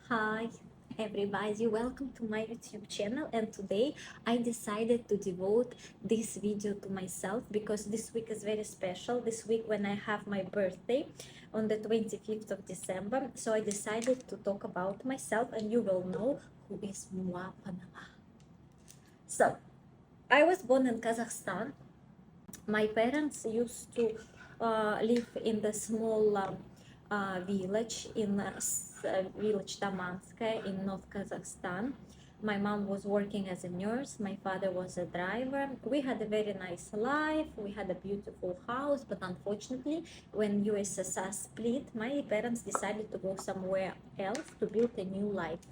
Hi everybody, welcome to my YouTube channel, and today I decided to devote this video to myself because this week is very special. This week when I have my birthday on the 25th of December, so I decided to talk about myself and you will know who is Mua Panama. So, I was born in Kazakhstan. My parents used to live in the small village in village Tamanskaya in North Kazakhstan. My mom was working as a nurse. My father was a driver. We had a very nice life. We had a beautiful house, but unfortunately, when USSR split, my parents decided to go somewhere else to build a new life.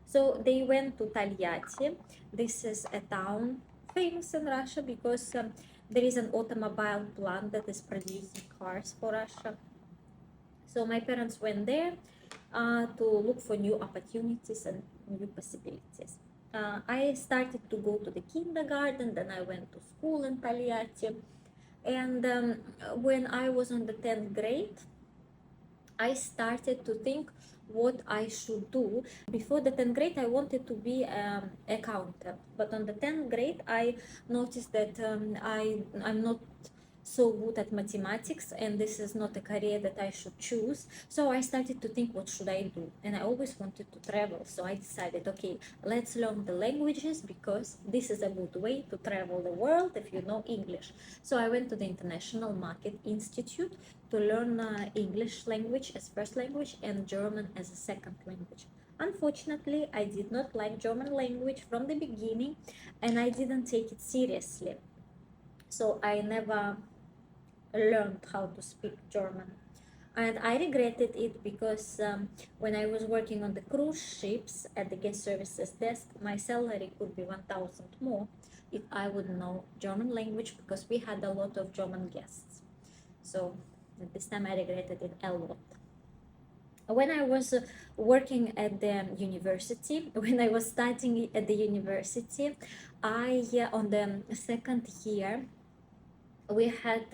So they went to Taliati. This is a town famous in Russia because there is an automobile plant that is producing cars for Russia. So my parents went there to look for new opportunities and new possibilities. I started to go to the kindergarten, then I went to school in Taliati. And when I was on the 10th grade, I started to think what I should do. Before the 10th grade, I wanted to be accountant, but on the 10th grade, I noticed that I'm not so good at mathematics and this is not a career that I should choose. So I started to think, what should I do? And I always wanted to travel. So I decided, okay, let's learn the languages because this is a good way to travel the world if you know English. So I went to the International Market Institute to learn English language as first language and German as a second language. Unfortunately, I did not like German language from the beginning and I didn't take it seriously. So I never learned how to speak German. And I regretted it because when I was working on the cruise ships at the guest services desk, my salary could be 1,000 more if I would know German language because we had a lot of German guests. So at this time I regretted it a lot. When I was working at the university, when I was studying at the university, on the second year, we had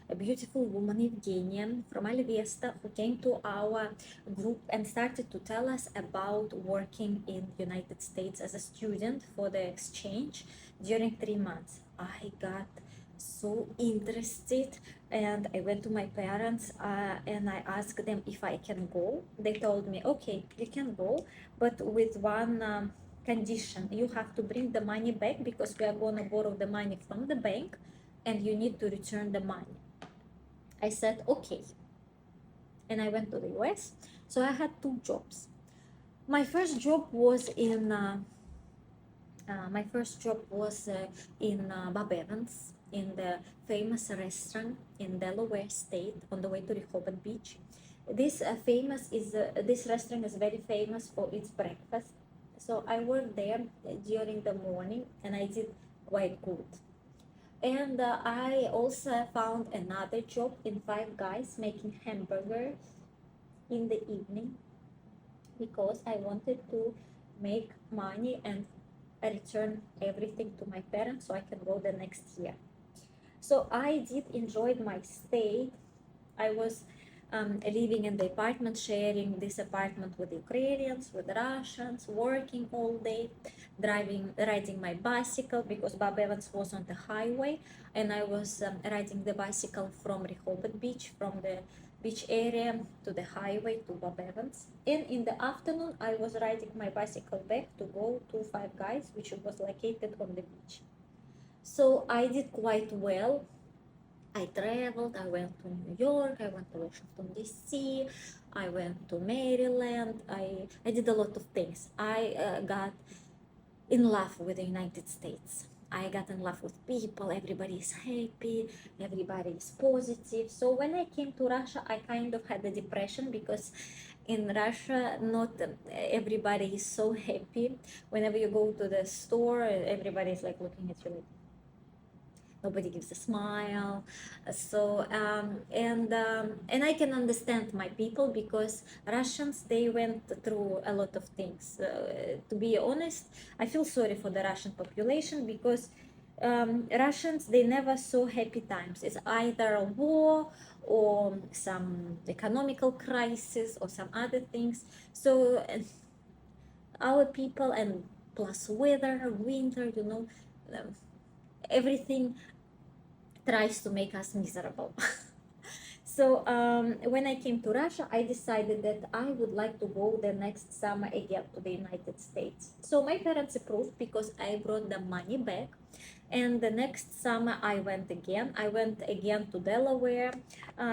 a beautiful woman, Evgenia from Alvesta, who came to our group and started to tell us about working in United States as a student for the exchange during 3 months. I got so interested and I went to my parents and I asked them if I can go. They told me, okay, you can go, but with one condition. You have to bring the money back because we are going to borrow the money from the bank and you need to return the money. I said, okay. And I went to the US. So I had two jobs. My first job was in Bob Evans in the famous restaurant in Delaware State on the way to Rehoboth Beach. This restaurant is very famous for its breakfast. So I worked there during the morning and I did quite good. And I also found another job in Five Guys making hamburgers in the evening because I wanted to make money and return everything to my parents so I can go the next year. So I did enjoy my stay. I was living in the apartment, sharing this apartment with Ukrainians, with Russians, working all day, riding my bicycle because Bob Evans was on the highway, and I was riding the bicycle from Rehoboth Beach, from the beach area to the highway to Bob Evans. And in the afternoon, I was riding my bicycle back to go to Five Guys, which was located on the beach. So I did quite well. I traveled, I went to New York, I went to Washington DC, I went to Maryland, I did a lot of things. I got in love with the United States. I got in love with people, everybody is happy, everybody is positive. So when I came to Russia, I kind of had a depression because in Russia, not everybody is so happy. Whenever you go to the store, everybody is like looking at you like, nobody gives a smile. And I can understand my people because Russians, they went through a lot of things. To be honest, I feel sorry for the Russian population because Russians, they never saw happy times. It's either a war or some economical crisis or some other things. So our people, and plus weather, winter, um, everything tries to make us miserable. So when I came to Russia, I decided that I would like to go the next summer again to the United States. So my parents approved because I brought the money back. And the next summer I went again. I went again to Delaware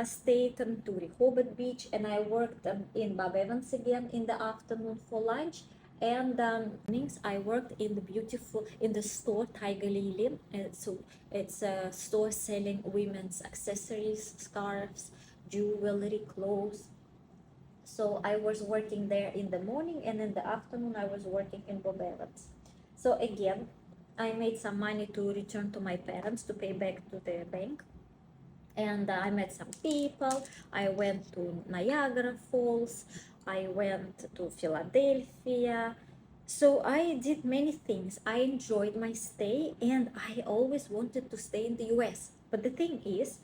State, to Rehoboth Beach, and I worked in Bob Evans again in the afternoon for lunch. And evenings I worked in the store Tiger Lily. So it's a store selling women's accessories, scarves, jewelry, clothes. So I was working there in the morning, and in the afternoon I was working in Bob Evans. So again, I made some money to return to my parents to pay back to the bank. And I met some people. I went to Niagara Falls. I went to Philadelphia. So I did many things. I enjoyed my stay, and I always wanted to stay in the US. But the thing is,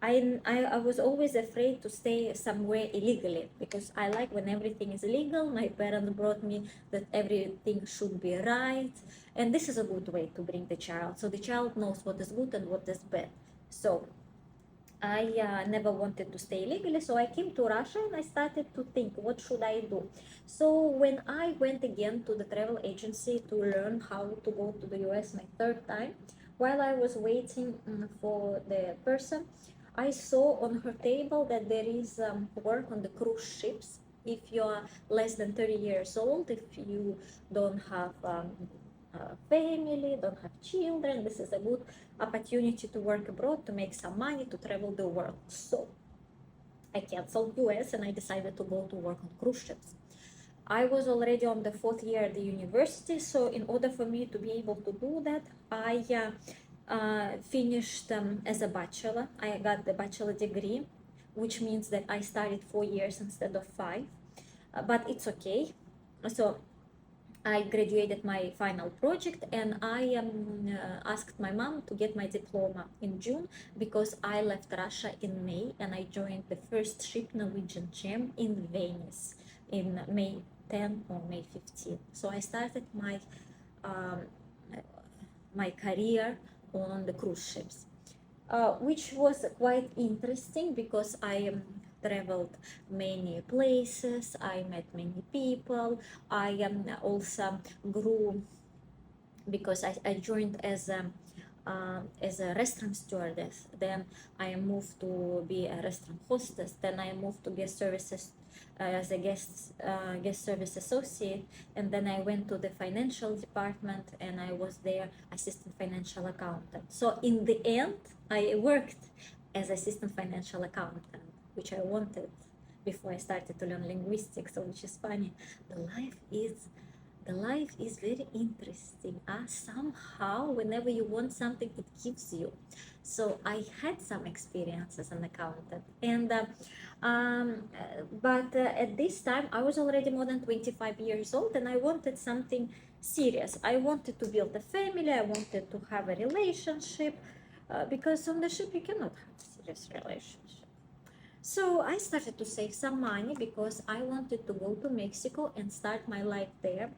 I was always afraid to stay somewhere illegally, because I like when everything is legal. My parents brought me that everything should be right. And this is a good way to bring the child. So the child knows what is good and what is bad. So I never wanted to stay legally, so I came to Russia and I started to think, what should I do? So when I went again to the travel agency to learn how to go to the US my third time, while I was waiting for the person, I saw on her table that there is work on the cruise ships. If you're less than 30 years old, if you don't have family, don't have children, this is a good opportunity to work abroad, to make some money, to travel the world. So I canceled US and I decided to go to work on cruise ships. I was already on the fourth year at the university, so in order for me to be able to do that, I finished as a bachelor. I got the bachelor degree, which means that I studied 4 years instead of 5, but it's okay. So I graduated my final project, and I asked my mom to get my diploma in June, because I left Russia in May and I joined the first ship Norwegian Gem in Venice in May 10 or May 15. So I started um, my career on the cruise ships, which was quite interesting because I traveled many places, I met many people. I also grew, because I joined as a restaurant stewardess. Then I moved to be a restaurant hostess. Then I moved to guest services as a guest service associate. And then I went to the financial department, and I was there assistant financial accountant. So in the end, I worked as assistant financial accountant, which I wanted before I started to learn linguistics. So which is funny. The life is very interesting. Somehow, whenever you want something, it gives you. So I had some experience as an accountant, and but at this time I was already more than 25 years old, and I wanted something serious. I wanted to build a family. I wanted to have a relationship, because on the ship you cannot have a serious relationship. So I started to save some money because I wanted to go to Mexico and start my life there.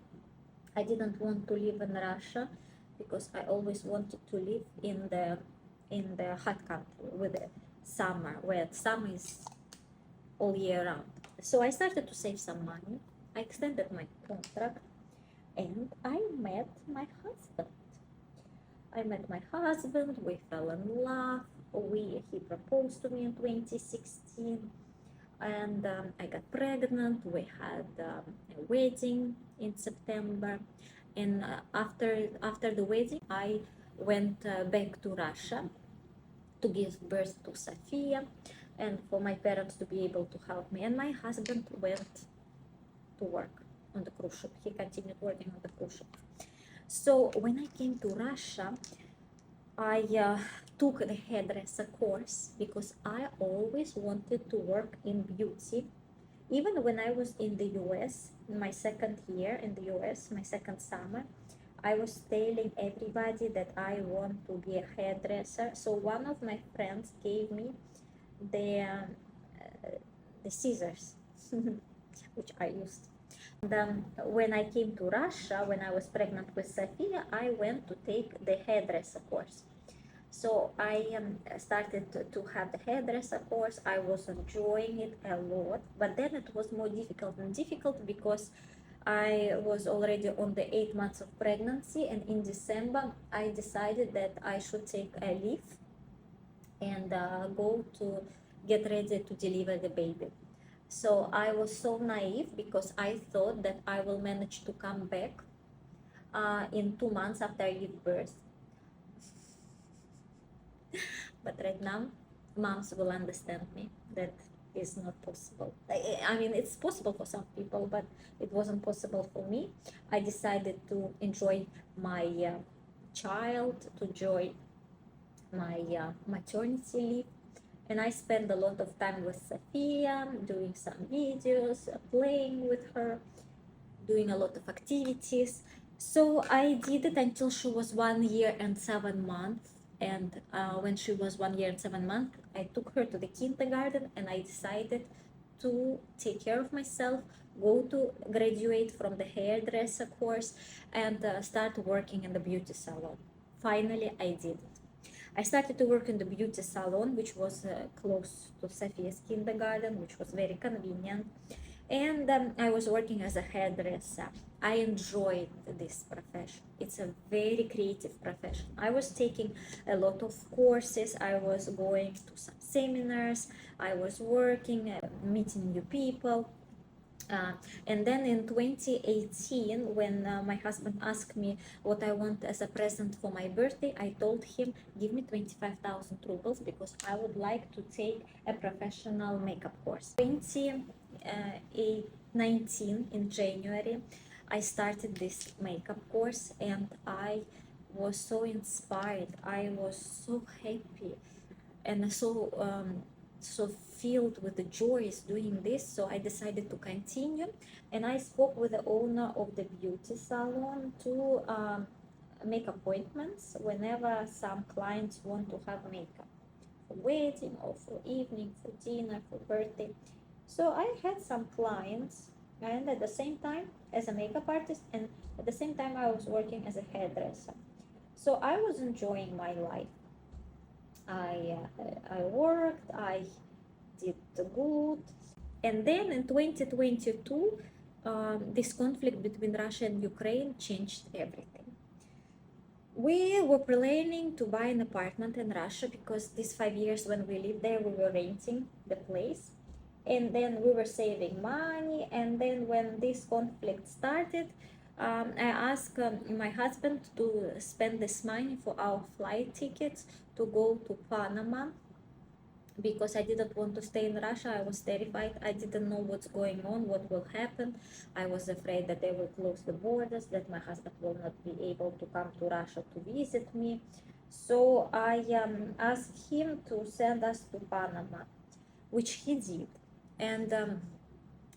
I didn't want to live in Russia because I always wanted to live in the hot country with the summer, where summer is all year round. So I started to save some money. I extended my contract, and I met my husband. We fell in love. He proposed to me in 2016, and I got pregnant. We had a wedding in September, and after the wedding, I went back to Russia to give birth to Sophia, and for my parents to be able to help me. And my husband went to work on the cruise ship. He continued working on the cruise ship. So when I came to Russia, I took the hairdresser course because I always wanted to work in beauty. Even when I was in the US, in my second year in the US, my second summer, I was telling everybody that I want to be a hairdresser. So one of my friends gave me the the scissors which I used. And when I came to Russia, when I was pregnant with Sophia, I went to take the hairdresser course. So I started to have the hairdresser course. I was enjoying it a lot, but then it was more difficult and difficult because I was already on the 8 months of pregnancy, and in December I decided that I should take a leave and go to get ready to deliver the baby. So I was so naive because I thought that I will manage to come back in 2 months after I give birth. But right now, moms will understand me that is not possible. I mean, it's possible for some people, but it wasn't possible for me. I decided to enjoy my child, to enjoy my maternity leave, and I spent a lot of time with Sophia, doing some videos, playing with her, doing a lot of activities. So I did it until she was 1 year and 7 months. And when she was 1 year and 7 months, I took her to the kindergarten, and I decided to take care of myself, go to graduate from the hairdresser course, and start working in the beauty salon. Finally, I did it. I started to work in the beauty salon, which was close to Sophia's kindergarten, which was very convenient. And I was working as a hairdresser. I enjoyed this profession. It's a very creative profession. I was taking a lot of courses. I was going to some seminars. I was working, meeting new people. And then in 2018, when my husband asked me what I want as a present for my birthday, I told him, give me 25,000 rubles because I would like to take a professional makeup course. 2019 in January, I started this makeup course, and I was so inspired. I was so happy and so filled with the joys doing this. So I decided to continue, and I spoke with the owner of the beauty salon to make appointments whenever some clients want to have makeup for wedding or for evening, for dinner, for birthday. So I had some clients, and at the same time as a makeup artist, and at the same time I was working as a hairdresser. So I was enjoying my life. I worked, I did good. And then in 2022, this conflict between Russia and Ukraine changed everything. We were planning to buy an apartment in Russia because these 5 years when we lived there, we were renting the place. And then we were saving money. And then when this conflict started, I asked my husband to spend this money for our flight tickets to go to Panama because I didn't want to stay in Russia. I was terrified. I didn't know what's going on, what will happen. I was afraid that they will close the borders, that my husband will not be able to come to Russia to visit me. So I asked him to send us to Panama, which he did. And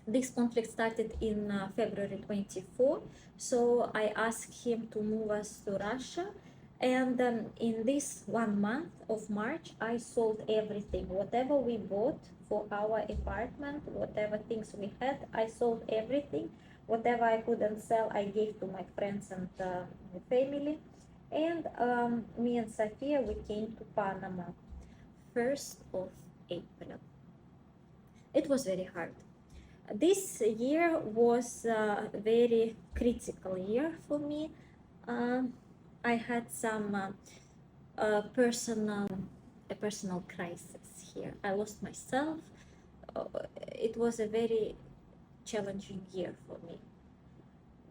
this conflict started in February 24. So I asked him to move us to Russia. And in this 1 month of March, I sold everything. Whatever we bought for our apartment, whatever things we had, I sold everything. Whatever I couldn't sell, I gave to my friends and family. And me and Sophia, we came to Panama 1st of April. It was very hard. This year was a very critical year for me. I had some personal crisis here. I lost myself. It was a very challenging year for me.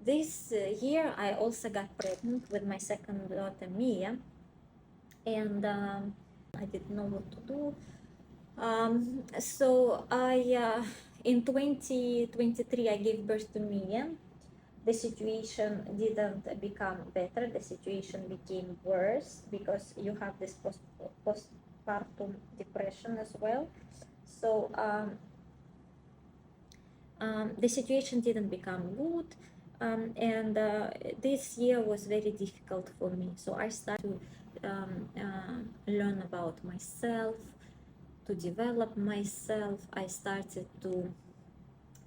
This year I also got pregnant with my second daughter Mia, and I didn't know what to do. So I in 2023 I gave birth to Mia. The situation didn't become better. The situation became worse because you have this postpartum depression as well. So the situation didn't become good, and this year was very difficult for me. So I started to learn about myself, to develop myself. I started to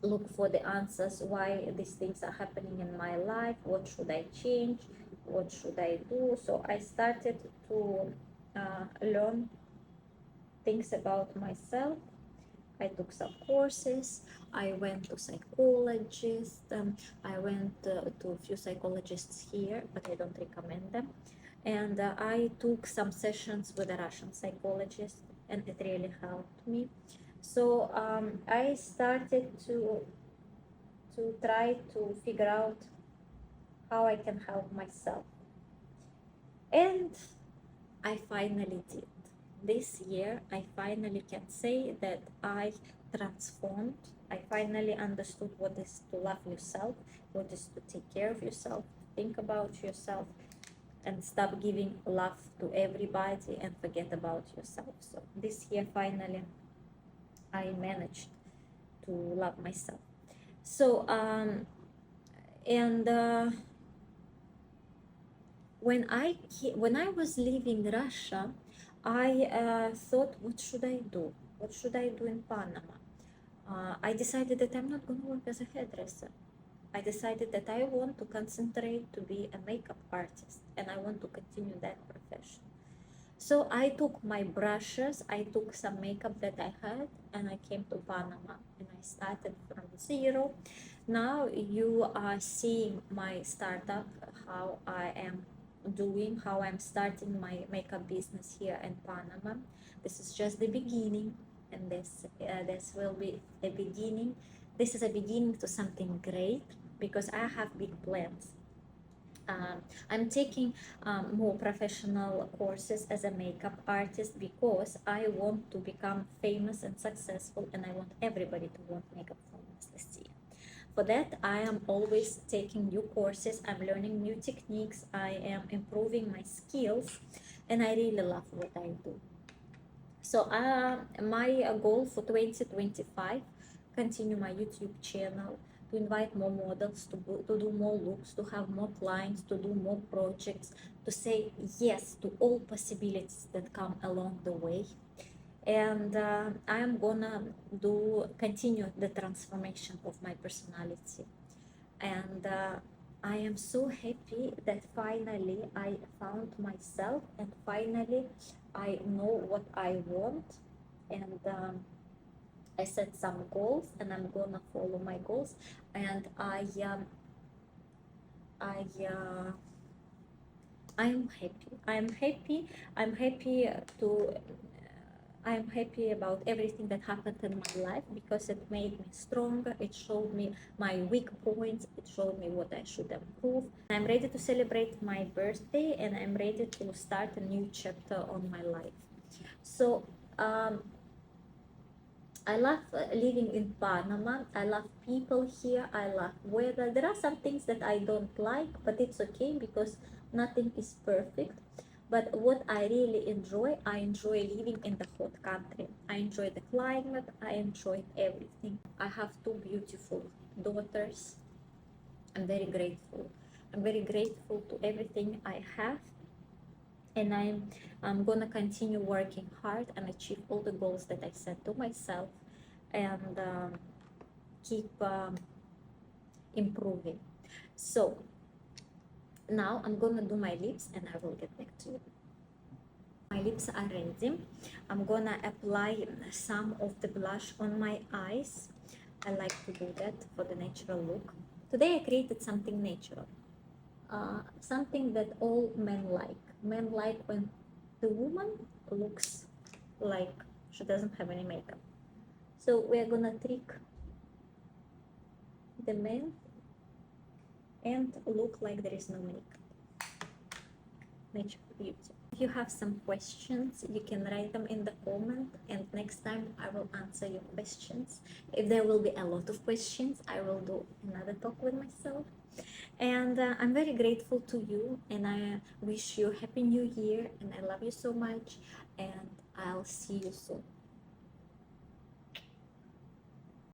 look for the answers why these things are happening in my life, what should I change, what should I do. So I started to learn things about myself. I took some courses. I went to psychologists. I went to a few psychologists here, but I don't recommend them. And I took some sessions with a Russian psychologist, and it really helped me. So I started to try to figure out how I can help myself. And I finally did. This year, I finally can say that I transformed. I finally understood what is to love yourself, what is to take care of yourself, think about yourself, and stop giving love to everybody and forget about yourself. So this year, finally, I managed to love myself. So, and when I was leaving Russia, I thought, what should I do? What should I do in Panama? I decided that I'm not going to work as a hairdresser. I decided that I want to concentrate to be a makeup artist, and I want to continue that profession. So I took my brushes, I took some makeup that I had, and I came to Panama, and I started from zero. Now you are seeing my startup, how I am doing, how I'm starting my makeup business here in Panama. This is just the beginning, and this will be a beginning. This is a beginning to something great, because I have big plans. I'm taking more professional courses as a makeup artist, because I want to become famous and successful, and I want everybody to want makeup from us this year. For that, I am always taking new courses, I'm learning new techniques, I am improving my skills, and I really love what I do. So my goal for 2025, continue my YouTube channel, to invite more models, to do more looks, to have more clients, to do more projects, to say yes to all possibilities that come along the way. And I am gonna continue the transformation of my personality. And I am so happy that finally I found myself, and finally I know what I want. And I set some goals, and I'm gonna follow my goals. And I'm happy. I'm happy to. I'm happy about everything that happened in my life, because it made me stronger. It showed me my weak points. It showed me what I should improve. I'm ready to celebrate my birthday, and I'm ready to start a new chapter on my life. So I love living in Panama. I love people here. I love weather. There are some things that I don't like, but it's okay, because nothing is perfect. But what I really enjoy, I enjoy living in the hot country. I enjoy the climate. I enjoy everything. I have two beautiful daughters. I'm very grateful. I'm very grateful to everything I have. And I'm gonna continue working hard and achieve all the goals that I set to myself, and keep improving. So now I'm gonna do my lips, and I will get back to you. My lips are ready. I'm gonna apply some of the blush on my eyes. I like to do that for the natural look. Today I created something natural, something that all men like. Men like when the woman looks like she doesn't have any makeup. So we're gonna trick the men and look like there is no makeup. Natural beauty. If you have some questions, you can write them in the comment, and next time I will answer your questions. If there will be a lot of questions, I will do another talk with myself. And I'm very grateful to you, and I wish you a happy new year, and I love you so much, and I'll see you soon.